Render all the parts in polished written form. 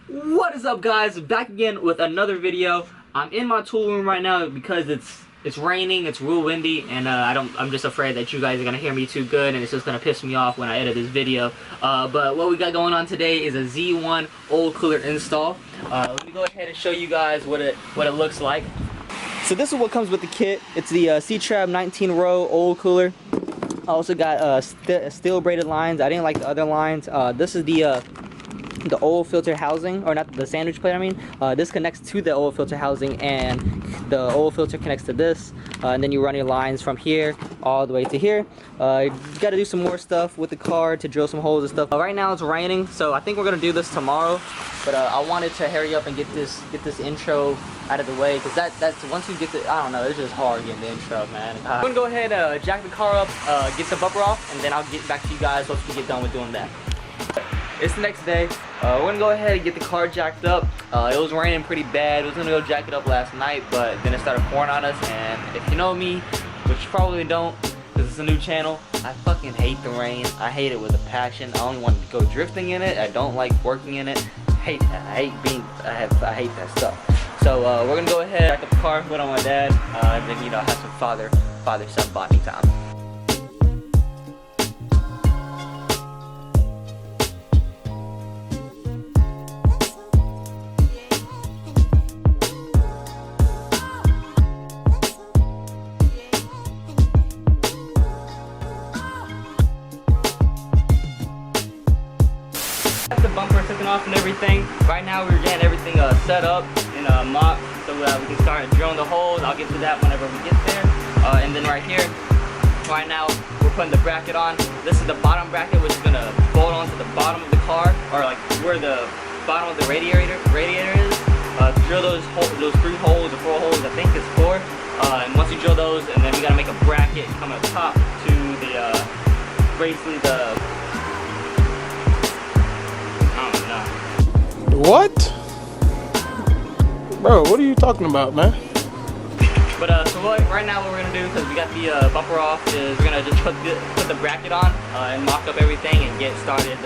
What is up, guys? Back again with another video. I'm in my tool room right now because it's raining, it's real windy, and I'm just afraid that you guys are gonna hear me too good, and it's just gonna piss me off when I edit this video. But what we got going on today is a Z1 oil cooler install. Let me go ahead and show you guys what it looks like. So this is what comes with the kit. It's the C-Trab 19 row oil cooler. I also got steel braided lines. I didn't like the other lines. This is the oil filter housing, or not the sandwich plate, I mean. This connects to the oil filter housing, and the oil filter connects to this, and then you run your lines from here all the way to here. You gotta do some more stuff with the car to drill some holes and stuff. Right now it's raining, so I think we're gonna do this tomorrow, but I wanted to hurry up and get this intro out of the way, because that's once you get the, I don't know, it's just hard getting the intro, man. I'm gonna go ahead and jack the car up, get the bumper off, and then I'll get back to you guys once we get done with doing that. It's the next day. We're gonna go ahead and get the car jacked up. It was raining pretty bad. We was gonna go jack it up last night, but then it started pouring on us, and if you know me, which you probably don't, because it's a new channel, I fucking hate the rain. I hate it with a passion. I only want to go drifting in it. I don't like working in it. I hate that stuff. So we're gonna go ahead, jack up the car, put on my dad, and then, you know, have some father-son bonding time. The bumper taken off and everything. Right now we're getting everything set up in a mop so we can start drilling the holes. I'll get to that whenever we get there. And then right here, right now we're putting the bracket on. This is the bottom bracket, which is gonna bolt onto the bottom of the car, or like where the bottom of the radiator is. Drill those 3 holes or 4 holes, I think it's 4. And once you drill those, and then we gotta make a bracket coming up top to the basically the. What? Bro, what are you talking about, man? But so right now what we're gonna do, because we got the bumper off, is we're gonna just put the bracket on and mock up everything and get started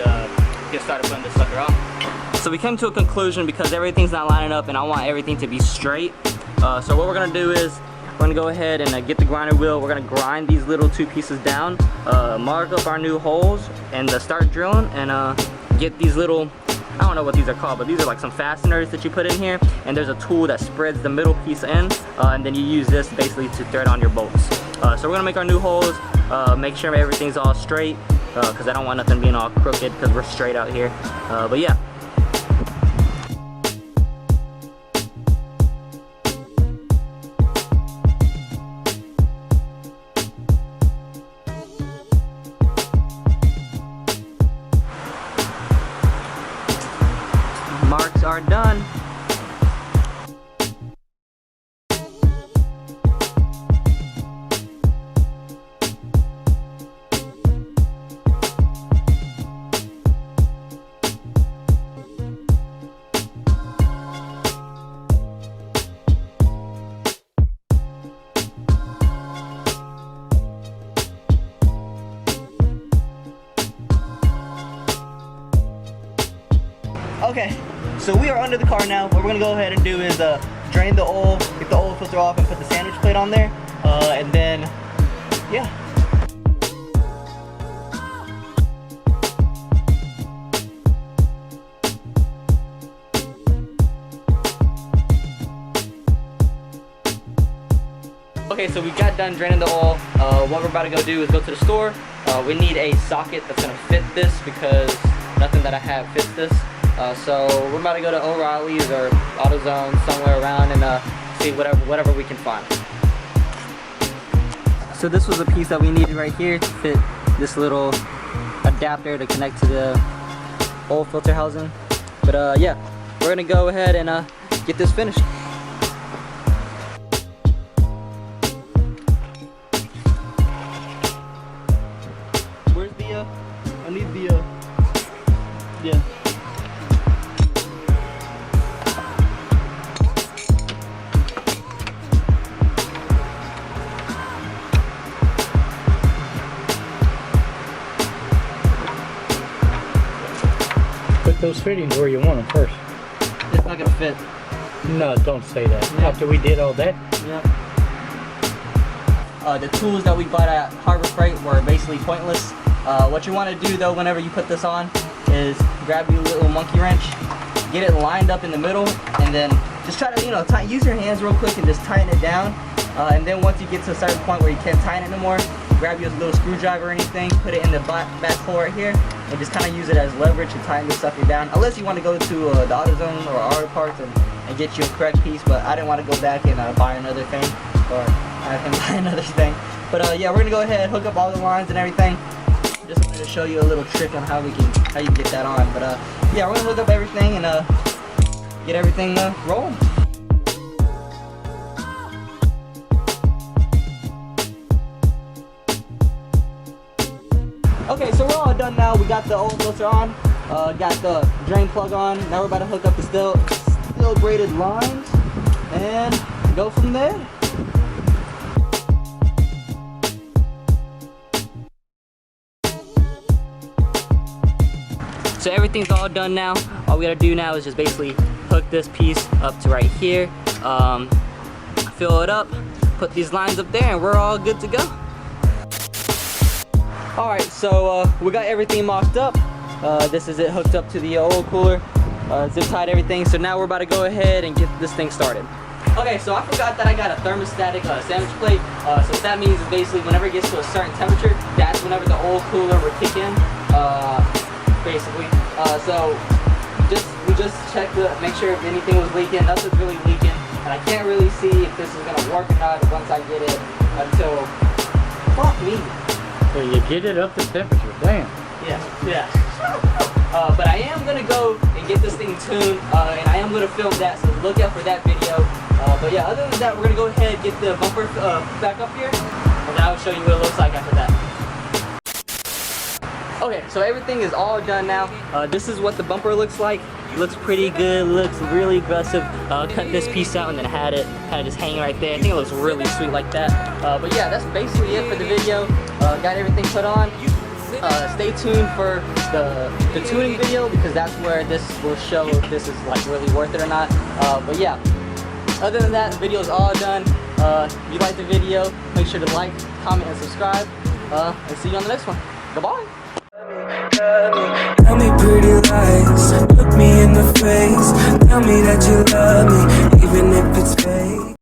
putting this sucker on. So we came to a conclusion because everything's not lining up and I want everything to be straight. So what we're gonna do is we're gonna go ahead and get the grinder wheel. We're gonna grind these little 2 pieces down, mark up our new holes, and start drilling, and get these little, I don't know what these are called, but these are like some fasteners that you put in here, and there's a tool that spreads the middle piece in, and then you use this basically to thread on your bolts. So we're gonna make our new holes, make sure everything's all straight, because I don't want nothing being all crooked because we're straight out here. But yeah. Marks are done. Okay, so we are under the car now. What we're gonna go ahead and do is drain the oil, get the oil filter off, and put the sandwich plate on there, and then, yeah. Okay, so we got done draining the oil. What we're about to go do is go to the store. We need a socket that's gonna fit this, because nothing that I have fits this. So we're about to go to O'Reilly's or AutoZone, somewhere around, and see whatever we can find. So this was a piece that we needed right here to fit this little adapter to connect to the oil filter housing. But yeah, we're gonna go ahead and get this finished. Where's the I need the yeah. Put those fittings where you want them first. it's not gonna fit. No, don't say that. After we did all that. Yep. The tools that we bought at Harbor Freight were basically pointless. What you want to do though, whenever you put this on, is grab your little monkey wrench, get it lined up in the middle, and then just try to, you know, use your hands real quick and just tighten it down. And then once you get to a certain point where you can't tighten it anymore, grab your little screwdriver or anything, put it in the back hole right here, and just kind of use it as leverage to tighten this sucker down. Unless you want to go to the AutoZone or Auto Parts and get you a correct piece, but I didn't want to go back and buy another thing, or have him buy another thing. But yeah, we're gonna go ahead, hook up all the lines and everything. Just wanted to show you a little trick on how you can get that on. But yeah, we're gonna hook up everything and get everything rolling. Okay, so we're all done now. We got the old filter on, got the drain plug on. Now we're about to hook up the steel braided lines and go from there. So everything's all done now. All we gotta do now is just basically hook this piece up to right here, fill it up, put these lines up there, and we're all good to go. Alright, so we got everything mocked up. This is it hooked up to the oil cooler, zip tied everything. So now we're about to go ahead and get this thing started. Okay, so I forgot that I got a thermostatic sandwich plate. So what that means is basically whenever it gets to a certain temperature, that's whenever the oil cooler will kick in. Basically. So we just checked to make sure if anything was leaking. Nothing's really leaking, and I can't really see if this is gonna work or not once I get it until fuck me. So you get it up to temperature, damn. Yeah. But I am gonna go and get this thing tuned, and I am gonna film that. So look out for that video. But yeah, other than that, we're gonna go ahead and get the bumper back up here, and then I will show you what it looks like after that. Okay, so everything is all done now. This is what the bumper looks like. It looks pretty good, looks really aggressive. Cut this piece out and then had it just hanging right there. I think it looks really sweet like that. But yeah, that's basically it for the video. Got everything put on. Stay tuned for the tuning video, because that's where this will show if this is like really worth it or not. But yeah, other than that, the video is all done. If you liked the video, make sure to like, comment, and subscribe. And see you on the next one. Goodbye. Tell me pretty lies, look me in the face. Tell me that you love me, even if it's fake.